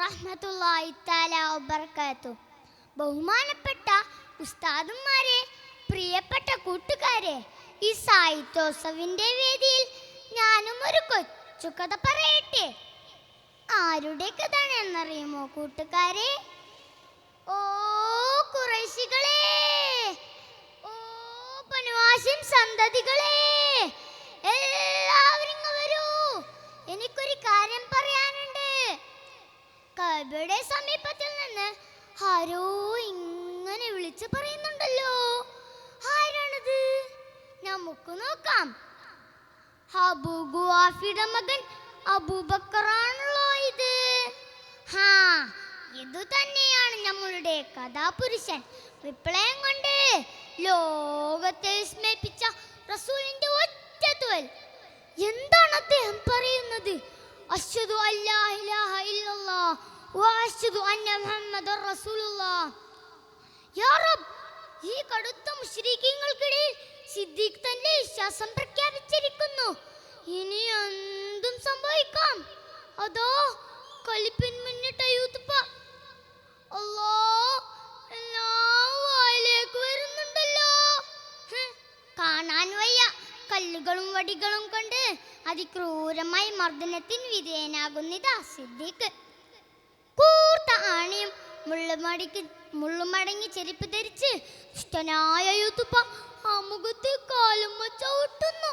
വറഹ്മത്തുള്ളാഹി തആല വബറകാതുഹു. ബഹുമാനപ്പെട്ട ഉസ്താദുമാരെ, പ്രിയപ്പെട്ട കൂട്ടുകാരെ, ഈ സാഹിത്യോത്സവിന്റെ വേദിയിൽ ഞാനും ഒരു കൊച്ചു കഥ പറയട്ടെ. ആരുടെ കഥയാണെന്നറിയുമോ കൂട്ടുകാരെ? ഓ ഖുറൈശികളെ, ഓ ബനൂ ഹാശിം സന്തതികളെ, എല്ലാവരും ഇങ്ങ് വരൂ. എനിക്കൊരു കാര്യം പറയാനുണ്ട്. കഅബയുടെ സമീപത്തിൽ നിന്ന് ആരോ ഇങ്ങനെ വിളിച്ചു പറയുന്നുണ്ടല്ലോ. ആരാണത്? നമുക്ക് നോക്കാം. അബൂ ഖുവാഫയുടെ മകൻ അബൂബക്കറാണല്ലോ ഇത്. ഇത് തന്നെയാണ് നമ്മളുടെ കഥാപുരുഷൻ. വിപ്ലവം കൊണ്ട് ലോകത്തെ വിസ്മയിപ്പിച്ച റസൂലിന്റെ ഒറ്റത്തുവൽ. എന്താണ് അദ്ദേഹം പറയുന്നത്? അശ്ഹദു അല്ലാ ഇലാഹ ഇല്ലല്ലാഹ് വ അശ്ഹദു അന്ന മുഹമ്മദർ റസൂലുള്ളാഹ്. യാ റബ്ബ്, ഈ കടുത്ത മുശ്രിക്കീങ്ങൾക്കിടയിൽ സിദ്ദീഖ് തന്റെ വിശ്വാസം പ്രഖ്യാപിച്ചിരിക്കുന്നു. ഇനി എന്തും സംഭവിക്കാം. അതോ കലിപ്പിൻ മുന്നിട്ട യൂത്തുപ്പ. അല്ലാഹ്, എല്ലാം വായിലേക്ക് വരുന്നുണ്ടല്ലോ. കാണാൻ വയ്യ. കല്ലുകളും വടികളും കൊണ്ട് അതിക്രൂരമായി മർദ്ദനത്തിന് വിധേയനാകുന്നിതാ സിദ്ദീഖ്. കൂർത്ത ആണിയും മുള്ളുമടങ്ങി ചെരുപ്പ് ധരിച്ച് ദുഷ്ടനായ യൂത്തുപ്പ ആ മുഖത്ത് കാലും ചവിട്ടുന്നു.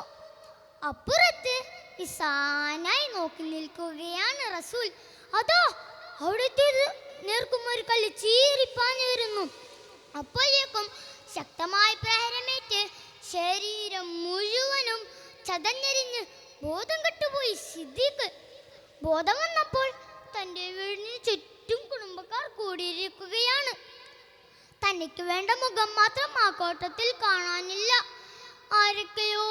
അപ്പുറത്ത് നിസ്സാനായി നോക്കി നിൽക്കുകയാണ് റസൂൽ. അതോ അവിടുത്തെ നേർക്കും ഒരു കല്ല് ചീറിപ്പാഞ്ഞു വരുന്നു. അപ്പോഴേക്കും ശക്തമായ പ്രഹരമേറ്റ് ശരീരം മുഴുവനും ചതഞ്ഞരിഞ്ഞ് ബോധം കെട്ടുപോയി സിദ്ദീഖ്. ബോധം വന്നപ്പോൾ തൻ്റെ വീടിന് ചുറ്റും കുടുംബക്കാർ കൂടിയിരിക്കുകയാണ്. തനിക്ക് വേണ്ട മുഖം മാത്രം ആ കോട്ടത്തിൽ കാണാനില്ല. ആരൊക്കെയോ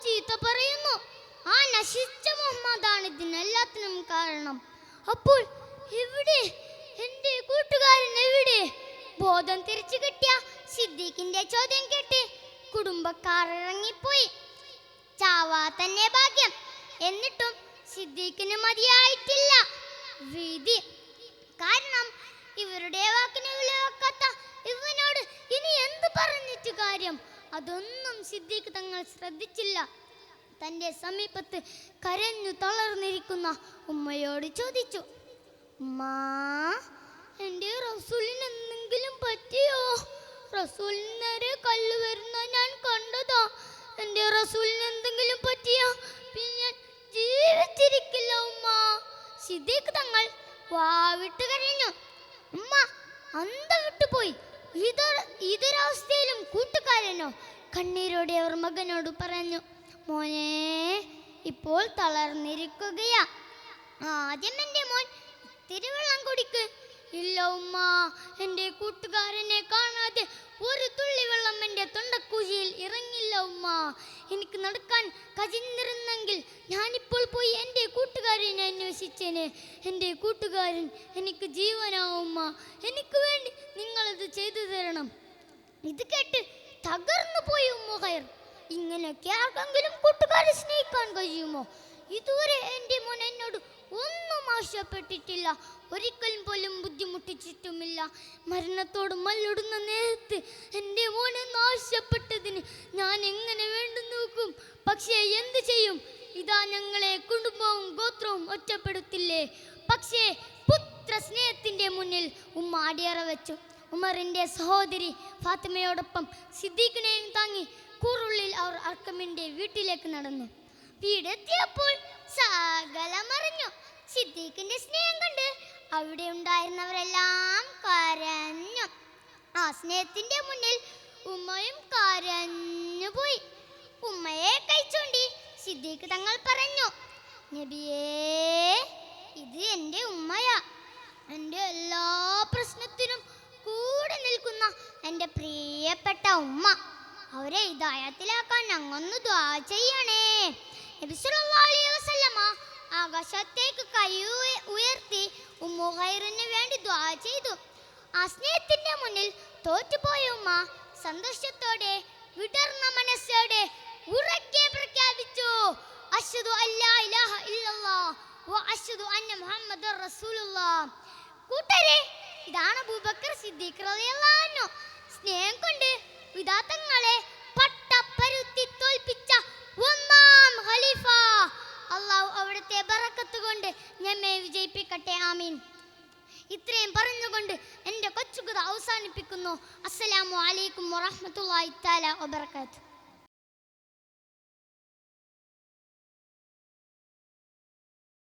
ചീത്ത പറയുന്നു. ആ നശിച്ച മുഹമ്മദാണ് ഇതിനെല്ലാത്തിനും കാരണം. അപ്പോൾ എവിടെ എൻ്റെ കൂട്ടുകാരൻ? എവിടെ? ബോധം തിരിച്ചു കിട്ടിയ സിദ്ദീഖിന്റെ ചോദ്യം കേട്ട് കുടുംബക്കാർ ഇറങ്ങിപ്പോയി. ചാവാ തന്നെ ഭാഗ്യം. എന്നിട്ടും സിദ്ദീഖിന് മതിയായിട്ടില്ല വിധി. കാരണം ഇവരുടെ വാക്കിന് വിലവെക്കാത്ത ഇവനോട് ഇനി എന്ത് പറഞ്ഞിട്ട് കാര്യം? അതൊന്നും സിദ്ദീഖ് തങ്ങൾ ശ്രദ്ധിച്ചില്ല. തൻ്റെ സമീപത്ത് കരഞ്ഞു തളർന്നിരിക്കുന്ന ഉമ്മയോട് ചോദിച്ചു, ഉമ്മാ, എൻ്റെ റസൂലിന് എന്തെങ്കിലും പറ്റിയോ? റസൂലിന് നേരെ കല്ല് വരുന്ന ഞാൻ കണ്ടതാ. എൻ്റെ റസൂലിന് എന്തെങ്കിലും പറ്റിയോ പിന്നെ ജീവിച്ചിരിക്കില്ല ഉമ്മ. സിദ്ദീഖ് തങ്ങൾ വാവിട്ട് കരഞ്ഞു. ഉമ്മ അന്തം വിട്ടുപോയി. ഇതൊരവസ്ഥയിലും കൂട്ടുകാരനോ? കണ്ണീരോടെ അവർ മകനോട് പറഞ്ഞു, മോനെ, ഇപ്പോൾ തളർന്നിരിക്കുകയാ. ആദ്യം എൻ്റെ മോൻ ഇത്തിരി വെള്ളം കുടിക്ക്. ഇല്ല ഉമ്മ, എൻ്റെ കൂട്ടുകാരനെ കാണാതെ ഒരു തുള്ളി വെള്ളം എൻ്റെ തൊണ്ടക്കുഴിയിൽ ഇറങ്ങില്ല ഉമ്മ. എനിക്ക് നടക്കാൻ കഴിഞ്ഞിരുന്നെങ്കിൽ ഞാനിപ്പോൾ പോയി എൻ്റെ കൂട്ടുകാരനെ അന്വേഷിച്ചേനെ. എൻ്റെ കൂട്ടുകാരൻ എനിക്ക് ജീവനാവും ഉമ്മ. എനിക്ക് വേണ്ടി നിങ്ങളത് ചെയ്തു തരണം. ഇത് കേട്ട് തകർന്നു പോയി ഉമ്മ ഖൈർ. ഇങ്ങനെയൊക്കെ ആർക്കെങ്കിലും കൂട്ടുകാരെ സ്നേഹിക്കാൻ കഴിയുമോ? ഇതുവരെ എൻ്റെ മോൻ എന്നോട് ഒന്നും ആവശ്യപ്പെട്ടിട്ടില്ല. ഒരിക്കലും പോലും ബുദ്ധിമുട്ടിച്ചിട്ടുമില്ല. മരണത്തോട് മല്ലിടുന്ന നേരത്ത് എൻ്റെ മോനെന്ന് ആവശ്യപ്പെട്ടതിന് ഞാൻ എങ്ങനെ വേണ്ടു നോക്കും? പക്ഷേ എന്ത് ചെയ്യും? ഇതാ ഞങ്ങളെ കുടുംബവും ഗോത്രവും ഒറ്റപ്പെടുത്തില്ലേ. പക്ഷേ പുത്ര സ്നേഹത്തിൻ്റെ മുന്നിൽ ഉമ്മ അടിയറ വെച്ചു. ഉമറിൻ്റെ സഹോദരി ഫാത്തിമയോടൊപ്പം സിദ്ദീഖിനെയും താങ്ങി കൂറുള്ളിൽ അവർ അർക്കമിൻ്റെ വീട്ടിലേക്ക് നടന്നു. വീടെത്തിയപ്പോൾ സകലമറിഞ്ഞു. സിദ്ദീഖിന്റെ സ്നേഹം കണ്ട് അവിടെ ഉണ്ടായിരുന്നവരെല്ലാം കരഞ്ഞു. ആ സ്നേഹത്തിന്റെ മുന്നിൽ ഉമ്മയും കരഞ്ഞുപോയി. ഉമ്മയെ കൈച്ചൂണ്ടി സിദ്ദീഖ് തങ്ങൾ പറഞ്ഞു, നബിയേ, ഇത് എൻ്റെ ഉമ്മയാ. എൻ്റെ എല്ലാ പ്രശ്നത്തിനും കൂടെ നിൽക്കുന്ന എൻ്റെ പ്രിയപ്പെട്ട ഉമ്മ. അവരെ ഹിദായത്തിലാക്കാൻ അങ്ങൊന്ന് ദുആ ചെയ്യണേ. നബി സല്ലല്ലാഹു അലൈഹി വസല്ലമ ആകാശത്തേക്ക് കൈ ഉയർത്തി ഉമ്മു ഖൈറിന് വേണ്ടി ദുആ ചെയ്തു. ആ സ്നേഹത്തിന്റെ മുന്നിൽ തോറ്റുപോയ ഉമ്മ സന്തോഷത്തോടെ വിടർന്ന മനസ്സോടെ ഉറക്കെ പ്രഖ്യാപിച്ചു, അശ്ഹദു അല്ലാ ഇലാഹ ഇല്ലല്ലാഹ് വ അശ്ഹദു അന്ന മുഹമ്മദർ റസൂലുള്ളാഹ്. കൂട്ടരെ, ഇതാണ് അബൂബക്കർ സിദ്ദീഖ് റളിയല്ലാഹു അൻഹു. സ്നേഹം കൊണ്ട് വിദാത്തങ്ങളെ പട്ടപ്പരുത്തി തോൽപ്പിച്ച ഒന്നാം ഖലീഫ. അല്ലാഹു അവിടുത്തെ ബറക്കത്ത് കൊണ്ട് നമ്മെ വിജയിപ്പിക്കട്ടെ. ആമീൻ. ഇത്രയും പറഞ്ഞുകൊണ്ട് എൻ്റെ കൊച്ചുകഥ അവസാനിപ്പിക്കുന്നു. അസ്സലാമു അലൈക്കും വറഹ്മത്തുള്ളാഹി തആല വബറകാതുഹു.